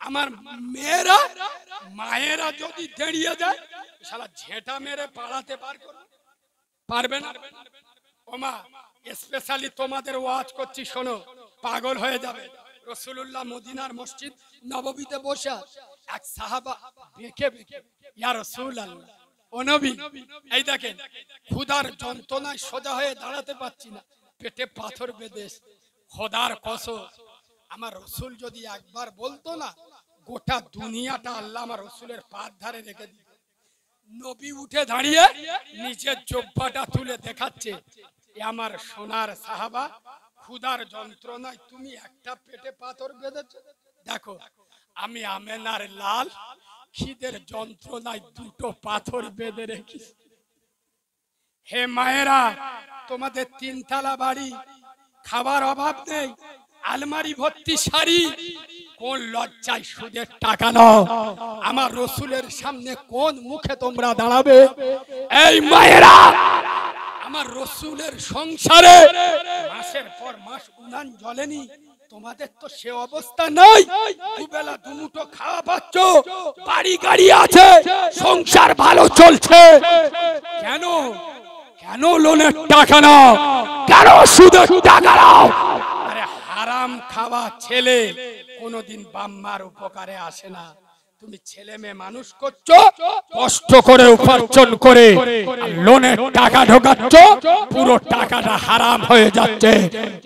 আমার মেয়েরা মায়েরা যদি দাঁড়িয়ে যায় শালা ঝেঁটা মেরে পালাতে পারবে না। ওমা স্পেশালি তোমাদের ওয়াজ করছি, শোনো, পাগল হয়ে যাবে। রাসূলুল্লাহ মদিনার মসজিদ নববীতে বসে এক সাহাবা বেঁকে বেঁকে, ইয়া রাসূলুল্লাহ, ও নবী, এই দেখেন ক্ষুধার যন্ত্রণায় সোজা হয়ে দাঁড়াতে পারছি না, পেটে পাথর বেঁধে, খোদার কসম আমার রসুল যদি একবার বলতো না, গোটা দুনিয়াটা আল্লাহ আমার রসুলের পার ধারে রেখে দিত। নবী উঠে দাঁড়িয়ে নিজের জব্বাটা তুলে দেখাচ্ছে, আমার সোনার সাহাবা, ক্ষুধার যন্ত্রণায় তুমি একটা পেটে পাথর বেঁধেছো, দেখো আমি আমেনার লাল খিদের যন্ত্রণায় দুটো পাথর বেঁধে রেখেছি। হে মায়েরা, তোমাদের তিনতলা বাড়ি, খাবার অভাব নেই, আলমারি ভর্তি শাড়ি, কোন লজ্জায় সুদের টাকা নাও? আমার রসুলের সামনে কোন মুখে তোমরা দাঁড়াবে? এই মায়েরা, আমার রসুলের সংসারে মাসের পর মাস উনান জ্বলেনি, তোমাদের তো সে অবস্থা নাই। দুবেলা দুমুঠো খাওয়া পাচ্ছ, বাড়ি গাড়ি আছে, সংসার ভালো চলছে, কেন কেন লোনের টাকা নাও? কেন সুদের টাকা নাও? আরে হারাম খাওয়া ছেলে কোনোদিন বাম্মার উপকারে আসে না। তুমি ছেলে মেয়ে মানুষ করছো, কষ্ট করে উপার্জন করে লোনের টাকা ঢোকাচ্ছ, পুরো টাকাটা হারাম হয়ে যাচ্ছে,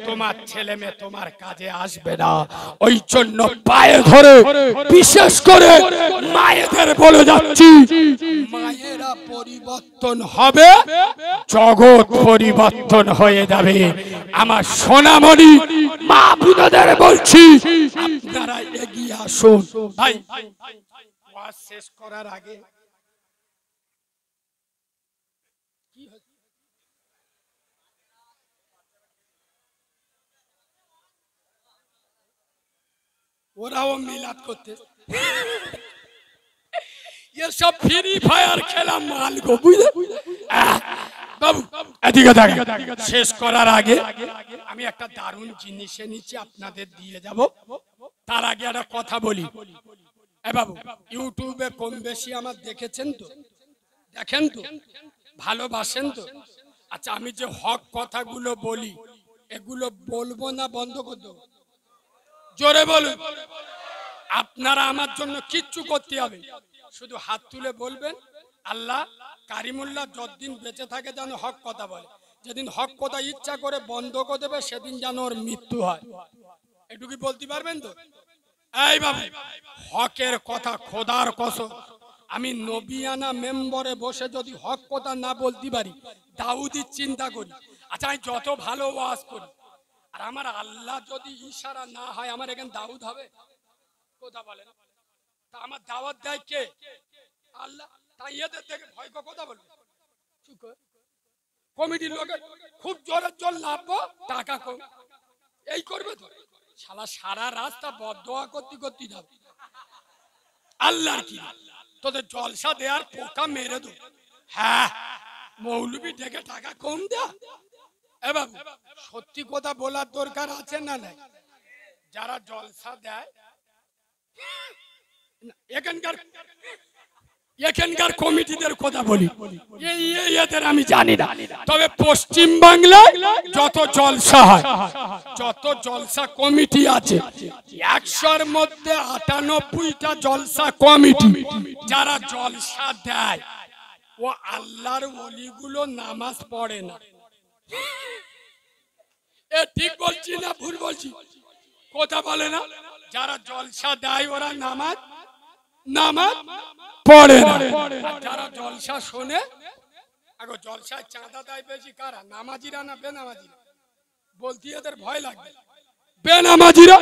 তোমার ছেলে মেয়ে তোমার কাজে আসবে না। ওই জন্য পায়ে ধরে বিশেষ করে মায়েদের বলে যাচ্ছি, মায়েরা পরিবর্তন হবে, জগৎ পরিবর্তন হয়ে যাবে। আমার সোনামণি মা বোনদের বলছি, আপনারা এগিয়ে আসুন। ভাই ওয়াজ শেষ করার আগে ওরাও মিলাদ করতে, এসব ফ্রি ফায়ার খেলা মাল গো, বুঝলে বাবু? এদিকে দেখেন, শেষ করার আগে আমি একটা দারুণ জিনিস এনেছি, আপনাদের দিয়ে যাব। তার আগে একটা কথা বলি, এ বাবু, ইউটিউবে কম বেশি আমার দেখেছেন তো, দেখেন তো, ভালোবাসেন তো? আচ্ছা, আমি যে হক কথাগুলো বলি, এগুলো বলবো না বন্ধ করে দেবো? জোরে বলুন। আপনারা আমার জন্য কিচ্ছু করতে হবে, শুধু হাত তুলে বলবেন, আল্লাহ কারিমুল্লাহ যতদিন বেঁচে থাকে যেন হক কথা বলে, যেদিন হক কথা ইচ্ছা করে বন্ধ করে দেবে সেদিন যেন ওর মৃত্যু হয়। এটুকু বলতে পারবেন তো? এই বাবু, হকের কথা খোদার কসম, আমি নবিয়ানা মেম্বরে বসে যদি হক কথা না বলতে পারি, দাউদি চিন্তা করি। আচ্ছা, আমি যত ভালো ওয়াজ করি, আর আমার আল্লাহ যদি ইশারা না হয়, আমার এখানে দাউদ হবে? কথা বলেন, তা আমার দাওয়াত দেয় কে? আল্লাহ। তাই এদের থেকে ভয় কথা বলবে? কমিটির লোকে খুব জোরে জল নামবো, টাকা কম, এই করবে তো? শালা সারা রাস্তা বদদোয়া করতে করতে যাবে। আল্লাহর কি, তোদের জলসা দেওয়ার পোকা মেরে দো। হ্যাঁ, মৌলবি ডেকে টাকা কম দেয়া। এবার সত্যি কথা বলার দরকার আছে না নাই? যারা জলসা দেয় এখানকার কমিটিদের কথা বলি, এদের আমি জানি না, তবে পশ্চিম বাংলায় যত জলসা হয়, যত জলসা কমিটি আছে, 100-র মধ্যে 98টা জলসা কমিটি যারা জলসা দেয়, ও আল্লাহর ওলিগুলো নামাজ পড়ে না। এ ঠিক বলছি না ভুল বলছি? কথা বলে না? যারা জলসা দেয় ওরা নামাজ পড়ে না। যারা জলসা শোনে, আগে জলসায় চাঁদা দেয় বেশি কারা? নামাজিরা না বেনামাজিরা? বলতে এদের ভয় লাগবে। বেনামাজিরা।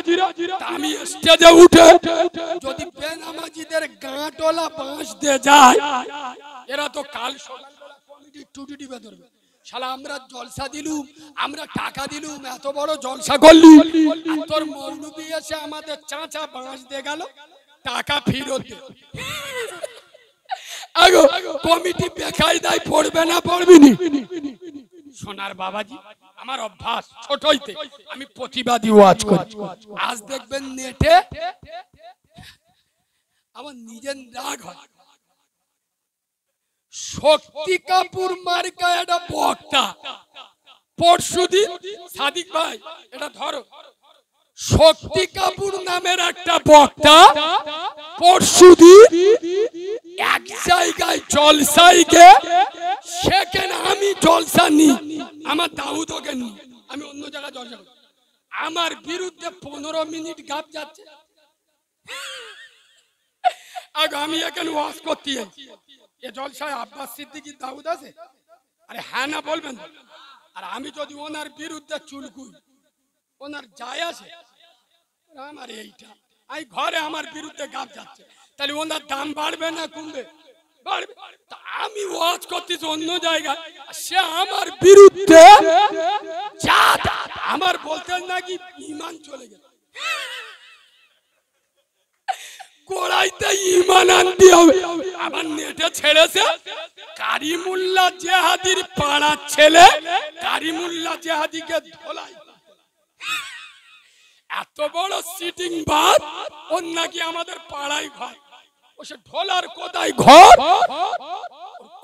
আমি স্টেজে উঠে যদি বেনামাজিদের গাঁটলা বাঁশ দিয়ে যায়, এরা তো কাল সকালবেলা কমিটি টুটি টিপে ধরবে। শালা আমরা জলসা দিলুম, আমরা টাকা দিলুম, এত বড় জলসা করলি, আর তোর মৌলবি এসে আমাদের চাচা বাঁশ দিয়ে গেল, টাকা ফেরত দে। আগো কমিটি বেকাই দেয়, পড়বে না পড়বিনি? সোনার বাবাজি, আমার অভ্যাস ছোট হইতে আমি প্রতিবাদী ওয়াজ করি। আজ দেখবেন নেটে আমার নিজের রাগ হয়। শক্তি কাপুর মার্কা একটা বক্তা পরশুদিন, সাদিক ভাই এটা ধরো, শক্তি কাপুর নামের একটা বক্তা পরশুদিন এক জায়গায় জলসায় গে, সেখানে আমি জলসা নি, আমার দাউদ ওকে নি, আমি অন্য জায়গায় জলসা করি, আমার বিরুদ্ধে 15 মিনিট গাপ যাচ্ছে। আগে আমি এখানে ওয়াজ করতে এ জলসায় আব্বাস সিদ্দিকী দাউদ আছে? আরে হ্যাঁ না বলবেন। আর আমি যদি ওনার বিরুদ্ধে চুলকুই, ওনার যায় আছে? আমার এইটা এই ঘরে আমার বিরুদ্ধে গাপ যাচ্ছে, তাহলে ওনার দাম বাড়বে না কমবে? বাড়বে। তা আমি ওয়াজ করতেছি অন্য জায়গায়, সে আমার বিরুদ্ধে যা আমার বলতে নাকি ঈমান চলে গেল। কোড়াইতে ঈমান আনতে হবে। আবার নেটে ছেড়েছে কারিমুল্লাহ জেহাদির পাড়ার ছেলে কারিমুল্লাহ জেহাদিকে ধোলাই। এত বড় সিটিং বাদ, ওর নাকি আমাদের পাড়ায় ঘর, ও সে ঢোলার কোথায় ঘর।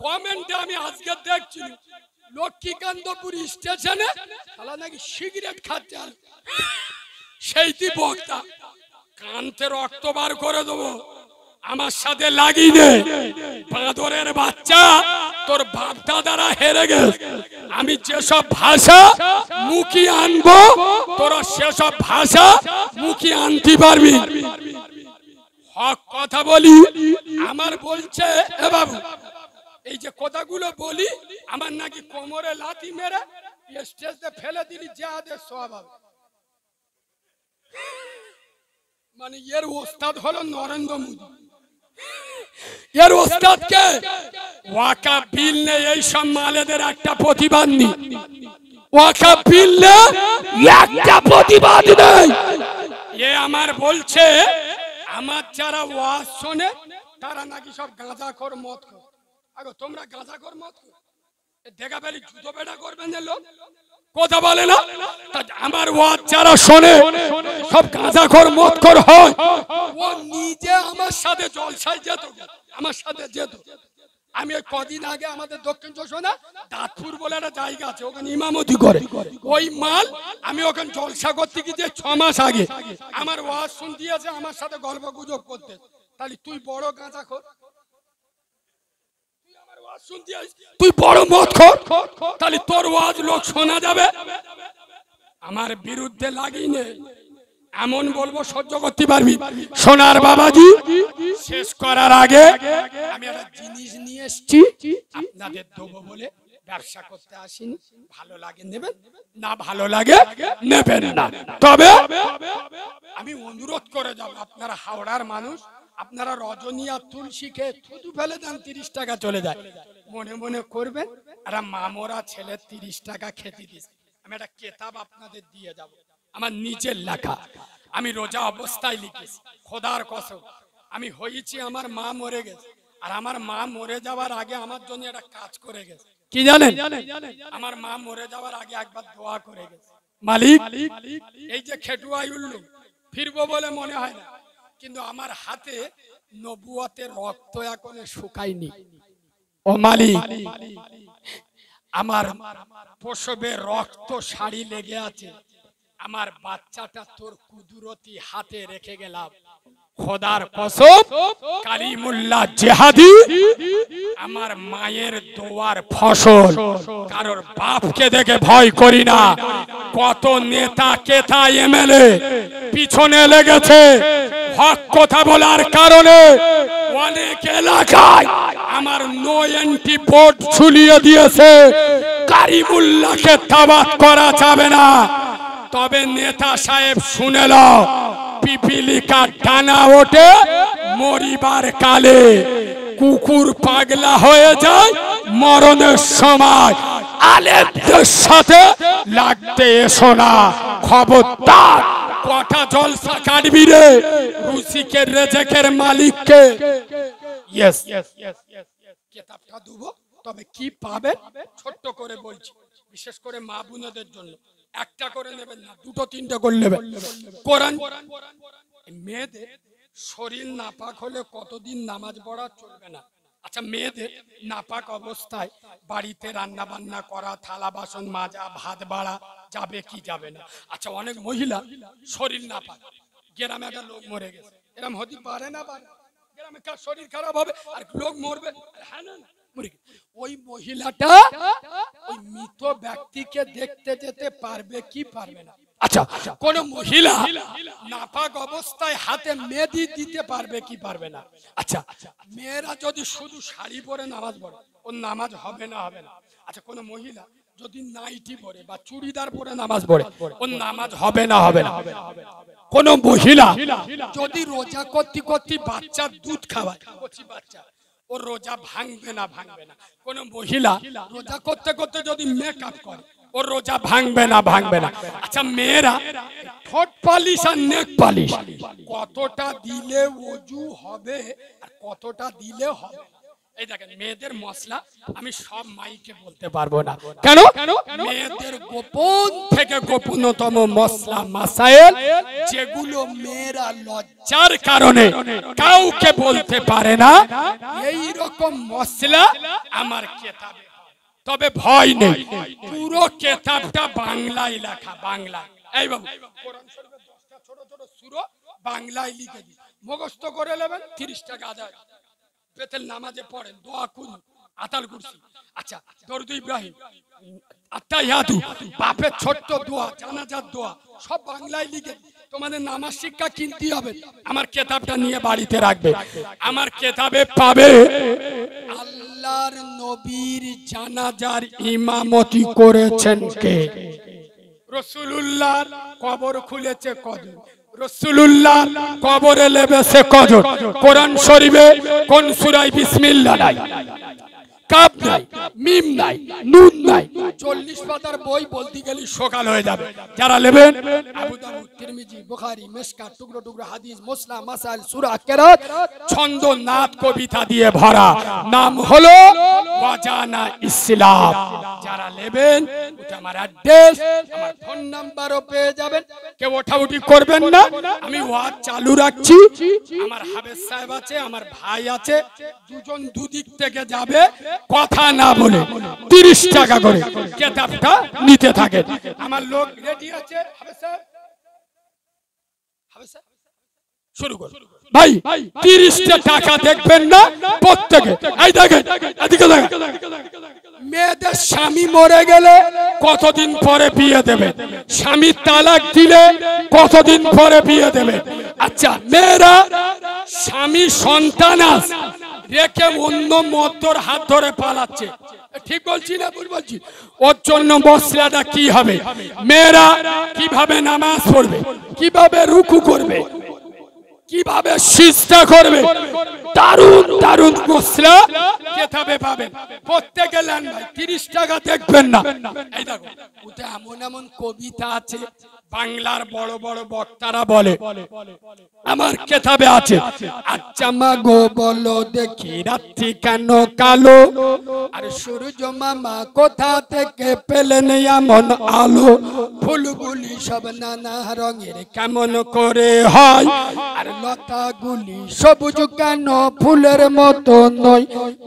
কমেন্টে আমি আজকে দেখছি লক্ষ্মীকান্তপুর স্টেশনে তাহলে নাকি সিগারেট খাচ্ছে, সেইটি বক্তা কান্তে রক্ত বার করে দেবো, আমার সাথে লাগিয়ে বাঁদরের বাচ্চা, তোর বাপ দাদারা হেরে গেছে, আমি যেসব ভাষা মুখে আনবো তোরা সেসব ভাষা মুখে আনতে পারবি। হক কথা বলি। আমার বলছে এ বাবু, এই যে কথাগুলো বলি, আমার নাকি কোমরে লাথি মেরে স্টেজে ফেলে দিলি জেহাদের স্বভাব। মানে এর ওস্তাদ হলো নরেন্দ্র মোদী। এর ওস্তাদ কে? ওয়াকাফ বিল নেই, এই সব মালেদের একটা প্রতিবাদ নেই। ওয়াকাফ বিল নেই, একটা প্রতিবাদ নেই। এ আমার বলছে আমার যারা ওয়াজ শোনে তারা নাকি সব গাঁজাখোর মদখোর। আগে তোমরা গাঁজাখোর মদখোর দেখা পেলে জুতো বেটা করবেন যে লোক কথা বলে না। আমার ওয়াজ যারা শোনে সব গাঁজাখোর মদখোর হয়। ও নিজে আমার সাথে জলসায় যেত, আমার সাথে যেত। আমি কদিন আগে আমাদের দক্ষিণ যশোনা দাঁতপুর বলে একটা জায়গা আছে, ওখানে ইমামতি করে। ওই মাল আমি ওখানে জলসা করতে গিয়ে 6 মাস আগে আমার ওয়াজ শুনতে আছে, আমার সাথে গল্প গুজব করতে। তাহলে তুই বড় গাঁজাখোর, তুই বড় মদখোর, তাহলে তোর ওয়াজ লোক শোনা যাবে। আমার বিরুদ্ধে লাগিয়ে এমন বলবো সহ্য করতে পারবি। সোনার বাবাজি, শেষ করার আগে আমি একটা জিনিস নিয়ে এসেছি, আপনাদের দেবো বলে ব্যবসা করতে আসিনি। ভালো লাগে নেবেন, না ভালো লাগে নেবেন না। তবে আমি অনুরোধ করে যাব, আপনারা হাওড়ার মানুষ, আপনারা রজনী আর তুলসী খেয়ে থুতু ফেলে দেন, 30 টাকা চলে যায়, মনে মনে করবেন আর মামরা ছেলে 30 টাকা খেতে দিস। আমি একটা কেতাব আপনাদের দিয়ে যাব, আমার নিজের লেখা, আমি রোজা অবস্থায় লিখেছি। খোদার কসম, আমি হয়েছি, আমার মা মরে গেছে, আর আমার মা মরে যাওয়ার আগে আমার জন্য একটা কাজ করে গেছে। কি জানেন? আমার মা মরে যাওয়ার আগে একবার দোয়া করে গেছে, মালিক এই যে খেটুয়াই উঠল ফিরবো বলে মনে হয় না, কিন্তু আমার হাতে নবুয়তের রক্ত এখনো শুকায়নি। ও মালিক, আমার প্রসবের রক্ত শাড়ি লেগে আছে, আমার বাচ্চাটা তোর কুদরতি হাতে রেখে গেলাম। খোদার কসম, কালিমুল্লাহ জেহাদি আমার মায়ের দোয়ার ফসল। কারোর বাপকে দেখে ভয় করি না। কত নেতা কেতা এমএলএ পিছনে লেগেছে হক কথা বলার কারণে, অনেক এলাকায় আমার নো এন্ট্রি বোর্ড ঝুলিয়ে দিয়েছে। কারিমুল্লাহকে তাবাত করা যাবে না। তবে নেতা সাহেব শুনে নাও, পিপিলিকা টানা ওঠে মরিবার কালে, কুকুর পাগলা হয়ে যায় মরণের সময়। আলেমদের সাথে লাগতে এসো না, খবরদার। কটা জলসা কাটবি রে রুসিকের রেজেকের মালিককে। ইয়েস, কেতাবটা দেবো, তবে কি পাবে ছোট্ট করে বলছি, বিশেষ করে মা বোনদের জন্য। একটা করে নেবেন না, 2-3 করে নেবেন। কোরআন মেয়েদের শরীর নাপাক হলে কতদিন নামাজ পড়া চলবে না? আচ্ছা, মেয়েদের নাপাক অবস্থায় বাড়িতে রান্না বান্না করা, থালা বাসন মাজা, ভাত বাড়া যাবে কি যাবে না? আচ্ছা, অনেক মহিলা শরীর নাপাক, গ্রামে একটা লোক মরে গেছে, এরকম হতে পারে না? গ্রামে কার শরীর খারাপ হবে আর লোক মরবে? হ্যাঁ না, ওই মহিলাটা ওই মৃত ব্যক্তিকে দেখতে যেতে পারবে কি পারবে না? আচ্ছা, কোন মহিলা নাপাক অবস্থায় হাতে মেহেদি দিতে পারবে কি পারবে না? আচ্ছা, মেয়েরা যদি শুধু শাড়ি পরে নামাজ পড়ে, ওর নামাজ হবে না হবে না? আচ্ছা, কোন মহিলা যদি নাইটি পরে বা চুড়িদার পরে নামাজ পড়ে, ওর নামাজ হবে না হবে না? কোন মহিলা যদি রোজা করতে করতে বাচ্চার দুধ খাওয়ায়, বাচ্চা, ওর রোজা ভাঙবে না ভাঙবে না? কোন মহিলা রোজা করতে করতে যদি মেকআপ করে, ওর রোজা ভাঙবে না ভাঙবে না? আচ্ছা, মেয়েরা ঠোঁট পালিশ আর নেক পালিশ কতটা দিলে ওযু হবে আর কতটা দিলে হবে? এই দেখেন, মেয়েদের মশলা আমি সব মাইকে বলতে পারবো না। কেন? মেয়েদের গোপন থেকে গোপনতম মশলা মাসায়েল, যেগুলো মেয়েরা লজ্জার কারণে কাউকে বলতে পারে না, এই রকম মশলা আমার কেতাবে। তবে ভয় নেই, পুরো কেতাবটা বাংলায় লেখা, বাংলায়। এই বাবু, কোরআন শরীফের 10টা ছোট ছোট সূরা বাংলায় লিখে দিই, মুখস্থ করে নেবেন, 30 টাকা আদায়। বেতেল নামাজে পড়েন, দোয়া করুন, আতাল কুরসি। আচ্ছা, দরুদ ইব্রাহিম, আত্তাহিয়াতু, বাপের ছোট্ট দোয়া, জানাজার দোয়া সব বাংলায় লিখে। তোমাদের নামাজ শিক্ষা কিনতে হবে, আমার কেতাবটা নিয়ে বাড়িতে রাখবে। আমার কেতাবে পাবে আল্লাহর নবীর জানাজার ইমামতি করেছেন কে, রাসূলুল্লাহর কবর খুলেছে কজন, রাসূলুল্লাহ কবরে লেবেছে কজন, কোরআন শরীফে কোন সূরায় বিসমিল্লাহ নাই, কাফ নাই, মিম নাই, নুন নাই। 40 পাতার বই বলতে গেলে সকাল হয়ে যাবে। যারা নেবেন, আবু দাউদ, তিরমিজি, বুখারী, মিশকাত, টুকরো টুকরো হাদিস, মুসনাদ, মাসাইল, সূরা, কিরাত, ছন্দ, নাত, কবিতা দিয়ে ভরা, নাম হলো ওয়াজানা ইসলাম। যারা নেবেন, ওটা আমার অ্যাড্রেস, আমার ফোন নাম্বারও পেয়ে যাবেন। কেউ ওঠাউঠি করবেন না, আমি ওয়াজ চালু রাখছি। আমার হাফেজ সাহেব আছে, আমার ভাই আছে, দুজন দুদিক থেকে যাবে, কথা না বলে 30 টাকা করে কেতাবটা নিতে থাকে। আমার লোক রেডি আছে, হাফেজ সাহেব, হাফেজ সাহেব শুরু করুন। ভাই 30 টাকা দেখবেন না প্রত্যেকে। এই দেখেন, এদিকে দেখেন, মেয়েদের স্বামী মরে গেলে কতদিন পরে বিয়ে দেবে, স্বামী তালাক দিলে কতদিন পরে বিয়ে দেবে? আচ্ছা, মেয়েরা স্বামী সন্তান রেখে অন্য মদ্যর হাত ধরে পালাচ্ছে, ঠিক বলছি না ভুল বলছি? ওর জন্য মশলাটা কি হবে? মেয়েরা কিভাবে নামাজ পড়বে, কিভাবে রুকু করবে, কিভাবে সিজদা করবে, দারুণ দারুণ মশলা কেতাবে পাবেন। প্রত্যেকে নেন ভাই, 30 টাকা দেখবেন না। এই দেখো, ওটা এমন এমন কবিতা আছে, বাংলার বড় বড় বক্তারা বলে, আমার কেতাবে আছে। আচ্ছা মা গো বলো দেখি, রাত্রি কেন কালো, আর সূর্য মামা কোথা থেকে পেলেন এমন আলো, ফুলগুলি সব নানা রঙের কেমন করে হয়, আর লতাগুলি সবুজ কেন ফুলের মতো নয়,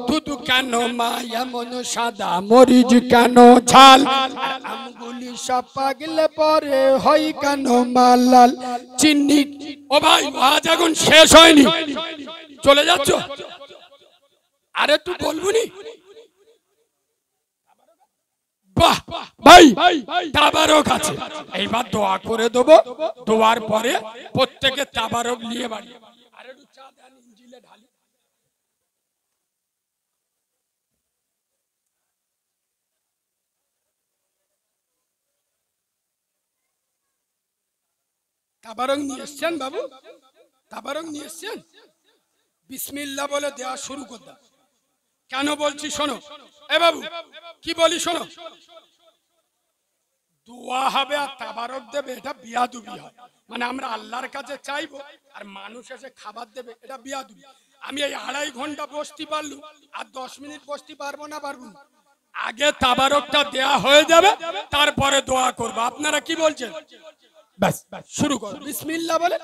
দুধ কেন মা এমন সাদা, মরিচ কেন ঝাল, আমগুলি সব পাগলে পরে হয় কেন মা লাল, চিনি। ও ভাই, আজ এখন শেষ হয়নি, চলে যাচ্ছ? আরে তুই বলবুনি? বাহ ভাই, তাবারক আছে। এইবার দোয়া করে দেবো, দোয়ার পরে প্রত্যেকে তাবারক নিয়ে বাড়ি। আরে একটু চা দেন, ইঞ্জিলে ঢালি। তাবারক নিয়ে এসছেন বাবু, তাবারক নিয়ে এসছেন? বিসমিল্লাহ বলে দেওয়া শুরু করে দাও। কেন বলছি শোনো, এ বাবু কি বলি শোনো, দোয়া হবে আর তাবারক দেবে, এটা বিয়াদুবি হয়। মানে আমরা আল্লাহর কাছে চাইবো আর মানুষ এসে খাবার দেবে, এটা বিয়াদুবি। আমি এই 2.5 ঘন্টা বসতে পারলু, আর 10 মিনিট বসতে পারবো না, পারবো না? আগে তাবারকটা দেয়া হয়ে যাবে, তারপরে দোয়া করবো। আপনারা কি বলছেন? ব্যাস শুরু করো, বিসমিল্লাহ বলে।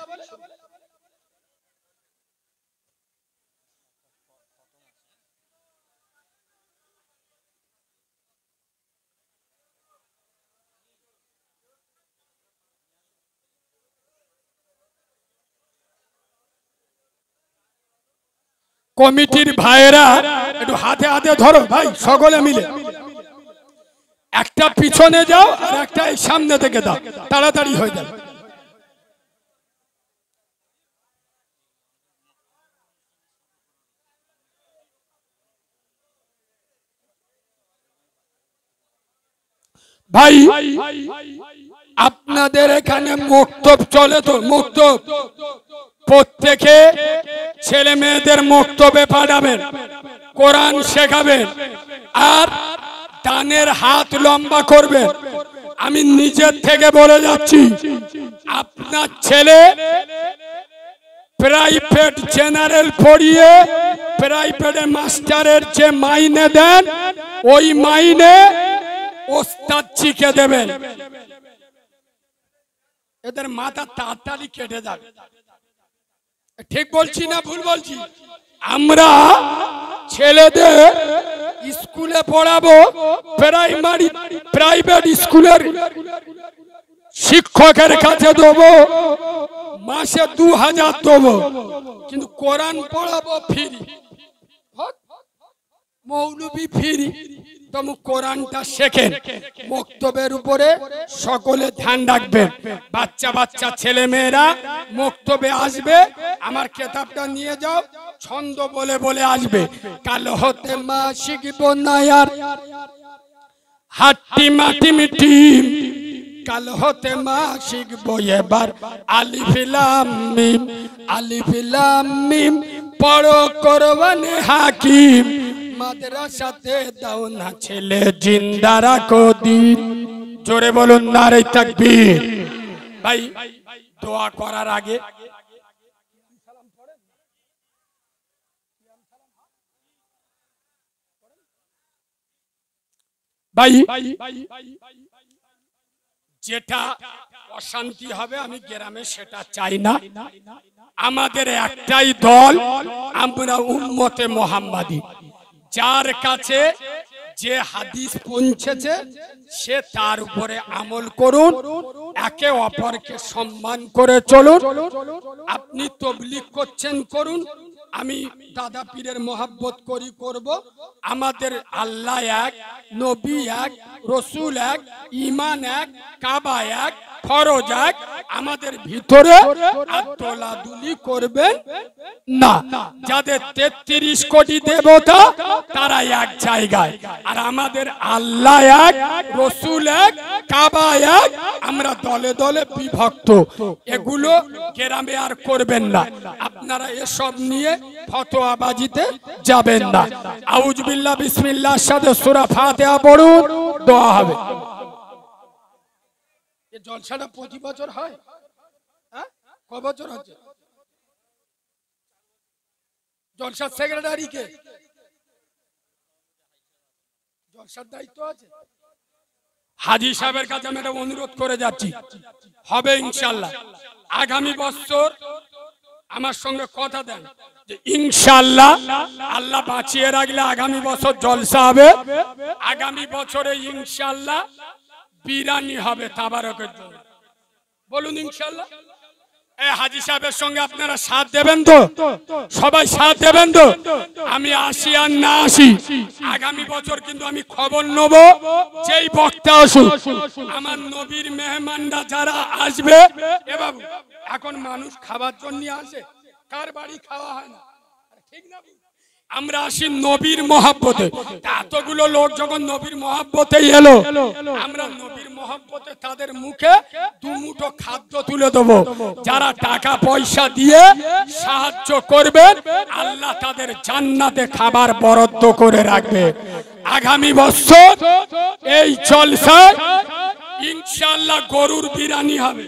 কমিটির ভাইয়েরা একটু হাতে হাতে ধরো ভাই, সকলে মিলে একটা পিছনে যাও আর একটা এই সামনে থেকে দাও, তাড়াতাড়ি হয়ে যাবে। ভাই আপনাদের এখানে মক্তব চলে তো? মক্তব প্রত্যেকে ছেলে মেয়েদের মক্তবে পাঠাবেন, কোরআন শেখাবেন আর ডানের হাত লম্বা করবেন। আমি নিজের থেকে বলে যাচ্ছি, আপনার ছেলে প্রাইভেট জেনারেল পড়িয়ে প্রাইভেটে মাস্টারের যে মাইনে দেন ওই মাইনে ওস্তাদ শিখে দেবেন। এদের মাথা তাড়াতাড়ি কেটে যাবে। ঠিক বলছি না ভুল বলছি? আমরা ছেলেদের স্কুলে পড়াবো, প্রাইমারি প্রাইভেট স্কুলের শিক্ষকের কাছে দেবো, মাসে 2000 দেবো, কিন্তু কোরআন পড়াবো ফ্রি, মৌলবি ফ্রি। তুমি কোরআনটা শেখেন, মক্তবের উপরে সকলে ধ্যান রাখবেন। বাচ্চা বাচ্চা ছেলে মেয়েরা মক্তবে আসবে, আমার কেতাবটা নিয়ে যাও, ছন্দ বলে বলে আসবে। কাল হতে মা শিখব না আর হাট্টি মাটি মিটি, কাল হতে মা শিখবো এবার আলিফ লাম মিম, আলিফ লাম মিম পড়ো কোরআনে হাকিম। মাদ্রাসাতে দাও না ছেলে, জিন্দা রাখো দিন। জোরে বলুন নারে তাকবীর। ভাই দোয়া করার আগে ভাই যেটা অশান্তি হবে আমি গ্রামে সেটা চাই না। আমাদের একটাই দল, আমরা উম্মতে মুহাম্মাদি। যার কাছে যে হাদিস পৌঁছেছে সে তার উপরে আমল করুন, একে অপরকে সম্মান করে চলুন। আপনি তাবলীগ করছেন করুন, আমি দাদা পীরের মহব্বত করি করব। আমাদের আল্লাহ এক, নবী এক, রসুল এক, ঈমান এক, কাবা এক, ফরজ এক। আমাদের ভিতরে দোলাদুলি করবেন না। যাদের 33 কোটি দেবতা তারা এক জায়গায়, আর আমাদের আল্লাহ এক, রসুল এক, কাবা এক, আমরা দলে দলে বিভক্ত। এগুলো গ্রামে আর করবেন না। আপনারা এসব নিয়ে ফতোয়াবাজিতে যাবেন না। আউযু বিল্লাহ বিসমিল্লাহর সাথে সূরা ফাতিহা পড়ুন, দোয়া হবে। এই জলসাটা প্রতি বছর হয়? হ্যাঁ, কয় বছর হচ্ছে? জলসার সেক্রেটারি কে? জলসার দায়িত্ব আছে হাজী সাহেবের কাছে। আমি একটা অনুরোধ করে যাচ্ছি, হবে ইনশাআল্লাহ। আগামী বছর আমার সঙ্গে কথা দেন যে ইনশাআল্লাহ আল্লাহ বাঁচিয়ে রাখলে আগামী বছর জলসা হবে। আগামী বছরে ইনশাআল্লাহ বিরিয়ানি হবে তাবারকের জন্য। বলুন ইনশাআল্লাহ। এই হাজী সাহেবের সঙ্গে আপনারা সাথ দেবেন তো? সবাই সাথ দেবেন তো? আমি আসি আর না আসি, আগামী বছর কিন্তু আমি খবর নেব যেই বক্তা আসুক। আমার নবীর মেহমানরা যারা আসবে, এ বাবু এখন মানুষ খাবার জন্য আসে, কার বাড়ি খাওয়া হয় না, ঠিক না? আমরা আসি নবীর মহব্বতে। এতগুলো লোক যখন নবীর মহব্বতে এলো, আমরা নবীর মহব্বতে তাদের মুখে দুমুঠো খাদ্য তুলে দেবো। যারা টাকা পয়সা দিয়ে সাহায্য করবেন, আল্লাহ তাদের জান্নাতে খাবার বরাদ্দ করে রাখবে। আগামী বছর এই জলসায় ইনশাআল্লাহ গরুর বিরিয়ানি হবে।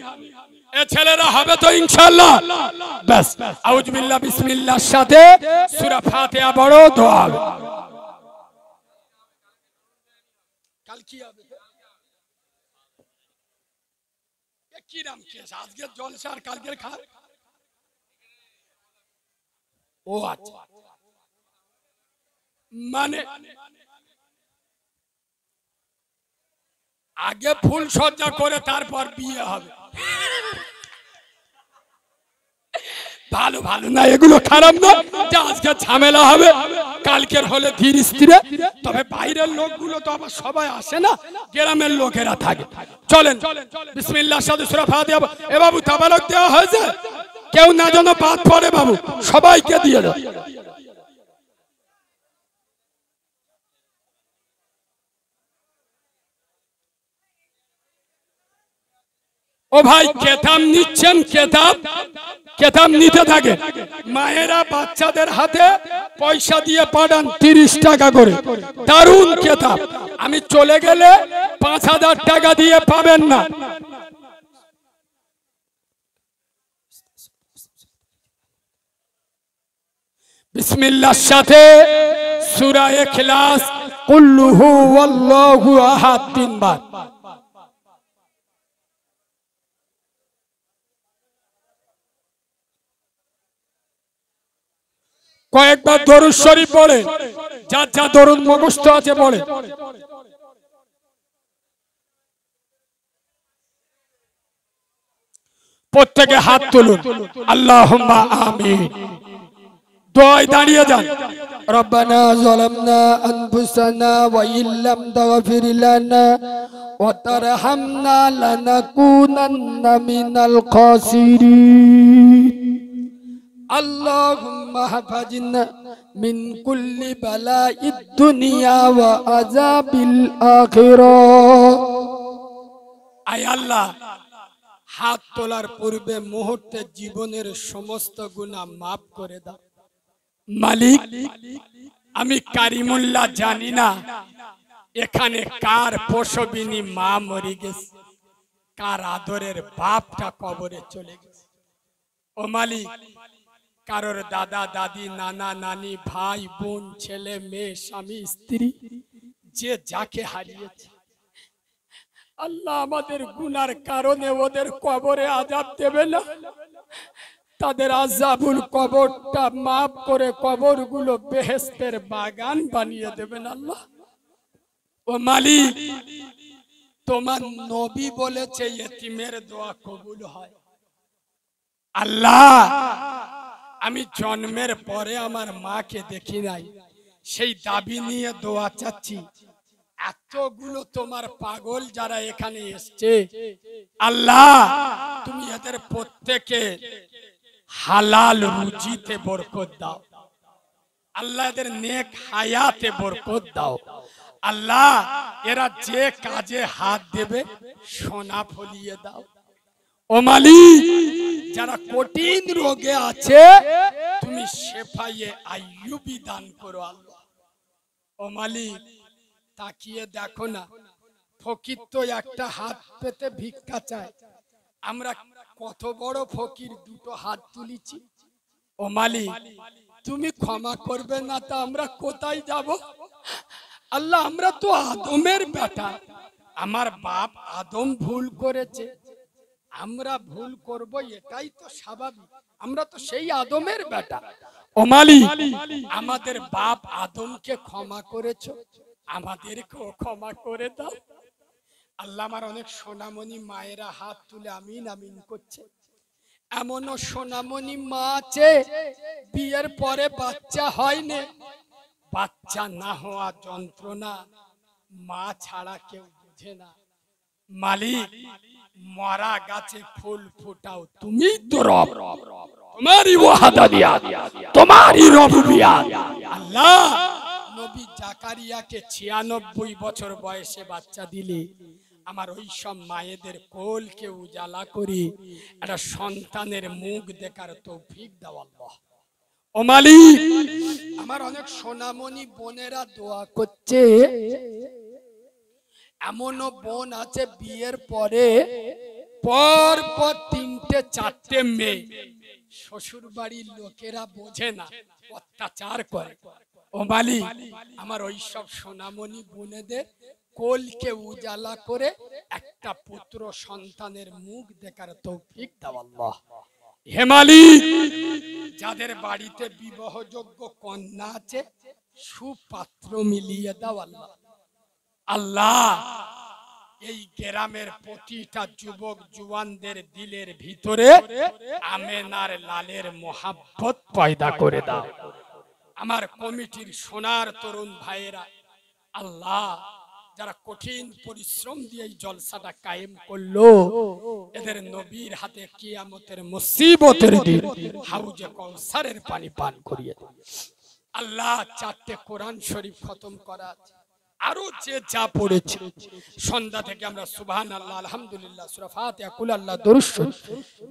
এ ছেলেরা হবে তো ইনশাআল্লাহ? বাস আউযু বিল্লাহ বিসমিল্লাহর সাথে সূরা ফাতিহা পড়ো, দোয়া হবে। কাল কি হবে? এ কি নাম কেস? আজকের জলসা আর কালকের খার? ও আচ্ছা, মানে আগে ফুল সজ্জা করে তারপর বিয়ে হবে। ভালো ভালো না, এগুলো খারাপ না যে আজকে ঝামেলা হবে, কালকের হলে ধীর স্থিরে। তবে বাইরের লোকগুলো তো আবার সবাই আসে না, গ্রামের লোকেরা থাকে। চলেন বিসমিল্লাহর সাথে সূরা ফাতিহা। এ বাবু তাবারক দেওয়া হয়েছে, কেউ না যেন বাদ পড়ে বাবু, সবাইকে দিয়ে দাও। ও ভাই কেতাব নিচ্ছেন, কেতাব নিতে থাকে। মায়েরা বাচ্চাদের হাতে পয়সা দিয়ে পাঠান 30 টাকা করে, দারুণ কেতাব। আমি চলে গেলে 5000 টাকা দিয়ে পাবেন না। বিসমিল্লাহর সাথে সূরা ইখলাস, কুল হুয়াল্লাহু আহাদ 3 বার। কয়েকবার দরুদ শরীফ পড়ে, যার যা দরুদ মুখস্থ আছে পড়ে। প্রত্যেকে হাত তুলুন, আল্লাহুম্মা আমিন। দোয়ায় দাঁড়িয়ে যান। ربنا ظلمنا أنفسنا وإن لم تغفر لنا وترحمنا لنكونن من الخاسرين اللهم احفظنا من كل بلاء الدنيا وعذاب الآخرة। আয় আল্লাহ, হাত তোলার পূর্বে মুহূর্তে জীবনের সমস্ত গুনাহ মাফ করে দাও। মালিক, আমি কারিমুল্লাহ জানি না এখানে কার প্রসবিনী মা মরে গেছে, কার আদরের বাপটা কবরে চলে গেছে। ও মালিক, কারোর দাদা দাদি নানা নানি ভাই বোন ছেলে মেয়ে স্বামী স্ত্রী যে যাকে হারিয়েছে, আল্লাহ আমাদের গুনার কারণে ওদের কবরে আযাব দেবে না, তাদের আযাবুল কবরটা মাফ করে কবরগুলো বেহেশতের বাগান বানিয়ে দেবেন আল্লাহ। ও মালিক, তোমার নবী বলেছে ইতিমের দোয়া কবুল হয়। আল্লাহ, আমি জন্মের পরে আমার মাকে দেখি নাই, সেই দাবি নিয়ে দোয়া চাচ্ছি। এতগুলো তোমার পাগল যারা এখানে এসছে, আল্লাহ তুমি এদের প্রত্যেকে হালাল রুজিতে বরকত দাও। আল্লাহ এদের নেক হায়াতে বরকত দাও। আল্লাহ এরা যে কাজে হাত দেবে সোনা ফলিয়ে দাও। ও মালিক, যারা কঠিন রোগে আছে তুমি শেফায়ে আইয়ুবী দান করো আল্লাহ। ও মালিক, তাকিয়ে দেখো না, ফকির তো একটা হাত পেতে ভিক্ষা চায়, আমরা কত বড় ফকির দুটো হাত তুলেছি। ও মালিক, তুমি ক্ষমা করবে না তা আমরা কোথায় যাব? আল্লাহ, আমরা তো আদমের বেটা, আমার বাপ আদম ভুল করেছে, আমরা ভুল করব এটাই তো স্বাভাবিক, আমরা তো সেই আদমের বেটা। ও মালিক, আমাদের বাপ আদমকে ক্ষমা করেছো, আমাদেরকেও ক্ষমা করে দাও। আল্লাহ, আমার অনেক সোনামণি মায়েরা হাত তুলে আমিন আমিন করছে। এমনও সোনামণি মা আছে বিয়ের পরে বাচ্চা হয়নি, বাচ্চা না হওয়া যন্ত্রণা মা ছাড়া কেউ বুঝে না। মালিক, মরা গাছে ফুল ফুটাও তুমি তো রব, তোমারই ওয়াহদানিয়াত, তোমারই রুবুবিয়াত। আল্লাহ, নবী জাকারিয়াকে 96 বছর বয়সে বাচ্চা দিলে, আমার ওই সব মায়েদের কোলকে উজালা করে একটা সন্তানের মুখ দেখার তৌফিক দাও আল্লাহ। ও মালিক, আমার অনেক সোনামণি বোনেরা দোয়া করছে, এমনও বোন আছে বিয়ের পরে পর পর 3-4টে মেয়ে, শ্বশুর বাড়ির লোকেরা বোঝে না, অত্যাচার করে। ও মালিক, আমার ওই সব সোনামণি বোনেদের কোলকে উজালা করে একটা পুত্র সন্তানের মুখ দেখার তৌফিক দাও আল্লাহ। হে মালিক, যাদের বাড়িতে বিবাহযোগ্য কন্যা আছে সুপাত্র মিলিয়ে দাও আল্লাহ। আল্লাহ, এই গ্রামের প্রতিটা যুবক জুয়ানদের দিলের ভিতরে আমেনার লালের মোহাব্বত পয়দা করে দাও। আমার কমিটির সোনার তরুণ ভাইয়েরা, আল্লাহ যারা কঠিন পরিশ্রম দিয়ে এই জলসাটা কায়েম করলো, এদের নবীর হাতে কিয়ামতের মুসিবতের দিন হাউজে কাউসারের পানি পান করিয়ে দাও। আল্লাহ 4টে কোরআন শরীফ খতম করা, আরো যে যা পড়েছে সন্ধ্যা থেকে আমরা সুবহানাল্লাহ, আলহামদুলিল্লাহ, সূরা ফাতিহা, কুল আল্লাহ, দরুদ শরীফ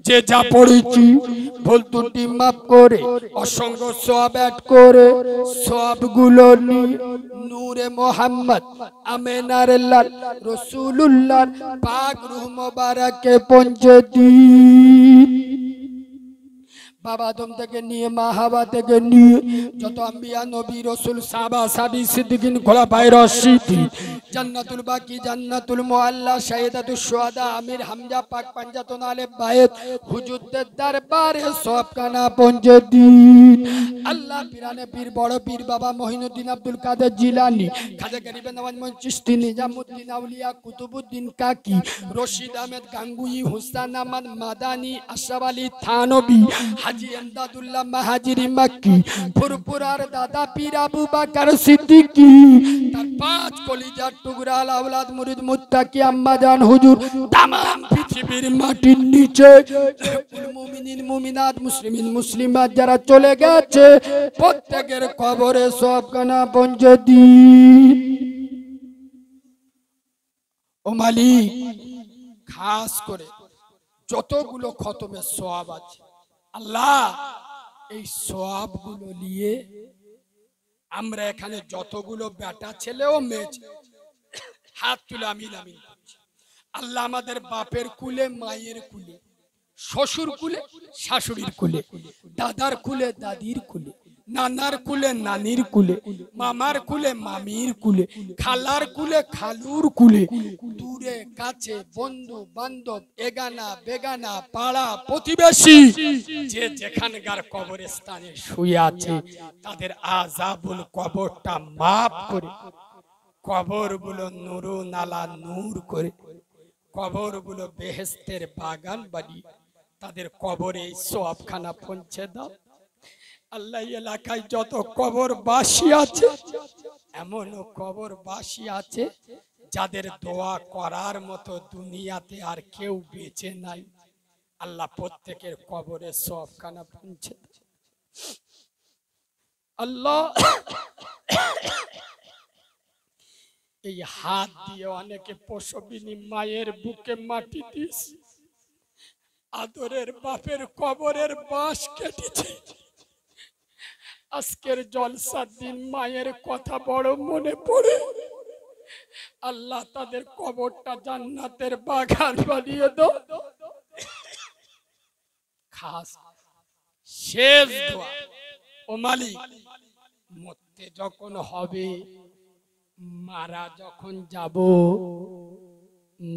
যে যা পড়েছি ভুল ত্রুটি মাফ করে অসংখ্য সওয়াব অ্যাড করে সওয়াবগুলো নূরে মোহাম্মদ আমেনার লাল রাসূলুল্লাহর পাক রূহ মোবারকে পৌঁছে দিন। বাবা আদম থেকে নিয়ে মা হাওয়া থেকে নিয়ে যত আম্বিয়া নবী রাসূল সাহাবা সাহাবী সিদ্দিকিন খোলাফায়ে রাশিদিন, জান্নাতুল বাকি, জান্নাতুল মুআল্লা, শাহিদাতুশ শুহাদা, আমির হামজা, পাক পাঞ্জাতন আলে বাইত হুজুরদের দরবারে সব কানা পৌঁছে দিন। আল্লাহ পিরানে পীর বড় পীর বাবা মহিনুদ্দিন আব্দুল কাদের জিলানী, খাজা গরিবে নওয়াজ মোহন চিশতি, নিজামুদ্দিন আউলিয়া, কুতুবুদ্দিন কাকি, রশিদ আহমেদ গাঙ্গুই, হুসাইন আহমদ মাদানী, আশরাফ আলী থানবী, হাজী এমদাদুল্লাহ মাহাজিরি মক্কি, ফুরফুরার দাদা পীর আবু বকর সিদ্দিকী, তার 5 কলিজার টুকরা আওলাদ মুরিদ মুত্তাকি আম্মা জান হুজুর, तमाम পৃথিবীর মাটির নিচে মুমিনিন মুমিনাত মুসলিমিন মুসলিমাত যারা চলে গেছে প্রত্যেকের কবরে সব কানা পৌঁছে দিন। ও মালিক, খাস করে যতগুলো খতমের সওয়াব আছে আল্লাহ, এই সওয়াবগুলো নিয়ে আমরা এখানে যতগুলো বেটা ছেলে ও মেয়ে হাত তুলে আমিন আমিন করছি। আল্লাহ আমাদের বাপের কুলে, মায়ের কুলে, শ্বশুর কুলে, শাশুড়ির কুলে, দাদার কুলে, দাদির কুলে, নানার কুলে, নানির কুলে, মামার কুলে, মামির কুলে, খালার কুলে, খালুর কুলে, দূরে কাছে বন্ধু বান্ধব, এগানা বেগানা, পাড়া প্রতিবেশী যে যেখানকার কবরস্থানে শুয়ে আছে তাদের আযাবুল কবরটা মাফ করে, কবরগুলো নুরু নালা নূর করে, কবরগুলো বেহেশতের বাগান বানিয়ে তাদের কবরে এই সওয়াবখানা পৌঁছে দাও। আল্লাহ এলাকায় যত কবরবাসী আছে, এমনও কবরবাসী আছে যাদের দোয়া করার মতো দুনিয়াতে আর কেউ বেঁচে নাই। আল্লাহ প্রত্যেকের কবরে সওয়াবখানা পৌঁছে দাও। আল্লাহ এই হাত দিয়ে অনেকে প্রসবিনী মায়ের বুকে মাটি দিয়েছে, আদরের বাপের কবরের বাঁশ কেটেছে। আজকের জলসার দিন মায়ের কথা বড় মনে পড়ে। আল্লাহ তাদের কবরটা জান্নাতের বাগান বানিয়ে দাও। খাস শেষ দোয়া, ও মালিক, মরতে যখন হবে, মারা যখন যাব,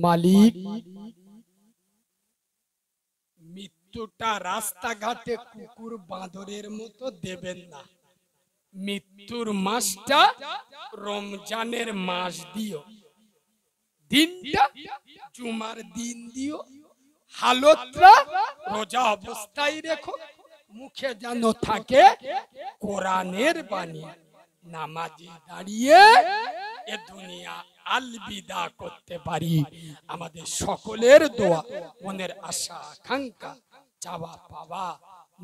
মালিক মৃত্যুটা রাস্তাঘাটে কুকুর বাঁদরের মতো দেবেন না। মৃত্যুর মাসটা রমজানের মাস দিও, দিনটা জুমার দিন দিও, হালতটা রোজা অবস্থায় রেখো, মুখে যেন থাকে কোরআনের বাণী, নামাজে দাঁড়িয়ে এ দুনিয়া আলবিদা করতে পারি। আমাদের সকলের দোয়া, মনের আশা আকাঙ্ক্ষা, চাওয়া পাওয়া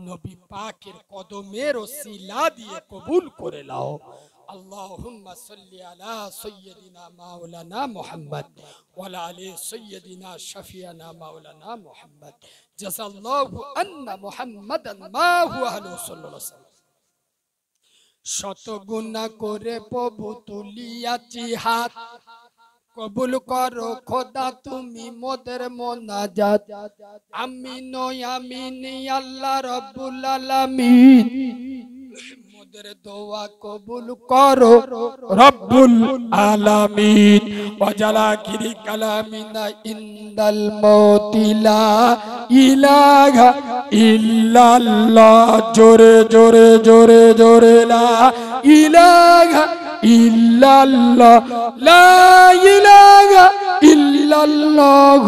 নবী পাকের কদমের ওসিলা দিয়ে কবুল করে নাও। আল্লাহুম্মা সাল্লি আলা সাইয়্যিদিনা মাওলানা মুহাম্মদ ওয়া আলা আলি সাইয়্যিদিনা শাফিয়ানা মাওলানা মুহাম্মদ। জাযাল্লাহু আন্না মুহাম্মাদান মা হুয়া আলাইহি সাল্লাল্লাহু। শত গুনাহ করে প্রভু তুলিয়াছি হাত, কবুল করো খোদা তুমি মোদের মোনাজাত। আমিন আমিন আল্লাহ রাব্বুল আলামিন, মোদের দোয়া কবুল করো রব্বুল আলামিন। ওয়াজালা গিরি কালামিনা ইনদাল মাউতিলা ইলাহা ইল্লাল্লাহ। জোরে জোরে জোরে জোরে লা ইলাহা ইল্লাল্লাহ লা ইলাহা ইল্লাল্লাহ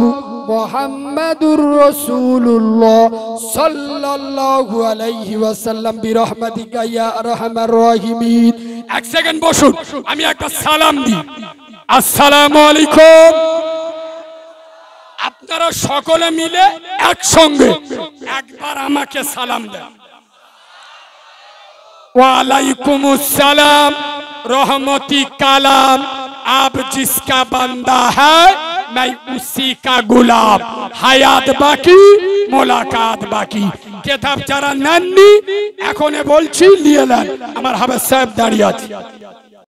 মুহাম্মাদুর রাসূলুল্লাহ সাল্লাল্লাহু আলাইহি ওয়াসাল্লাম বিরহমাতিকা ইয়া আরহামার রাহিমিন। এক সেকেন্ড বসুন, আমি একটা সালাম দিই। আসসালামু আলাইকুম। আপনারা সকলে মিলে একসঙ্গে একবার আমাকে সালাম দেন। वालेकुमुस सलाम रहमती कलाम आप जिसका बंदा है मैं उसी का गुलाम हयात बाकी मुलाकात बाकी किताब যারা নেননি এখনে বলছি নিয়ে নেন। আমার হাবেজ সাহেব দাঁড়িয়ে আছে।